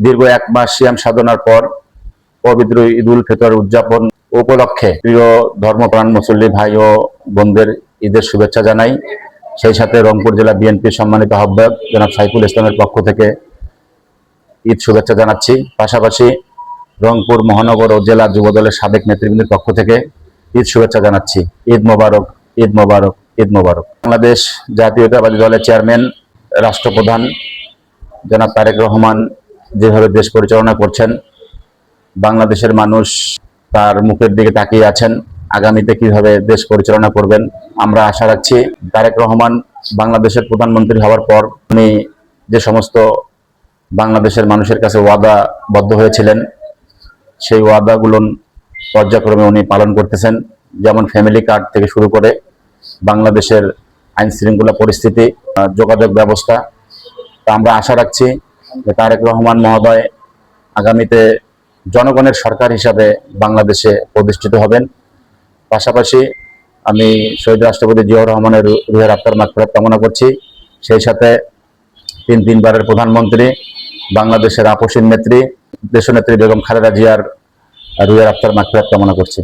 দীর্ঘ 1 মাস সিয়াম সাধনার পর পবিত্র ঈদ উল ফিতর উদযাপন উপলক্ষে প্রিয় ধর্মপ্রাণ মুসল্লি ভাই ও বোনদের ঈদের শুভেচ্ছা জানাই। সেই সাথে রংপুর জেলা বিএনপির সম্মানিত আহ্বায়ক জনাব সাইফুল ইসলামের পক্ষ থেকে ঈদ শুভেচ্ছা জানাচ্ছি। পাশাপাশি রংপুর মহানগর ও জেলা যুবদলের সাবেক নেতৃবৃন্দের পক্ষ থেকে ঈদ শুভেচ্ছা জানাচ্ছি। ঈদ মোবারক, ঈদ মোবারক, ঈদ মোবারক। বাংলাদেশ জাতীয়তাবাদী দলের চেয়ারম্যান রাষ্ট্রপ্রধান জনাব তারেক রহমান যেভাবে দেশ পরিচালনা করছেন, বাংলাদেশের মানুষ তার মুখের দিকে তাকিয়ে আছেন। আগামীতে কিভাবে দেশ পরিচালনা করবেন আমরা আশা রাখছি। তারেক রহমান বাংলাদেশের প্রধানমন্ত্রী হওয়ার পর উনি যে সমস্ত বাংলাদেশের মানুষের কাছে ওয়াদাবদ্ধ হয়েছিলেন, সেই ওয়াদাগুলো পর্যায়ক্রমে উনি পালন করতেছেন। যেমন ফ্যামিলি কার্ড থেকে শুরু করে বাংলাদেশের আইন শৃঙ্খলা পরিস্থিতি, যোগাযোগ ব্যবস্থা। তা আমরা আশা রাখছি যে তারেক রহমান মহোদয় আগামীতে জনগণের সরকার হিসাবে বাংলাদেশে প্রতিষ্ঠিত হবেন। পাশাপাশি আমি শহীদ রাষ্ট্রপতি জিয়াউর রহমানের রুহের আত্মার মাগফিরাত কামনা করছি। সেই সাথে তিনবারের প্রধানমন্ত্রী, বাংলাদেশের আপসীন নেত্রী দেশনেত্রী বেগম খালেদা জিয়ার রুহের আত্মার মাগফিরাত কামনা করছি।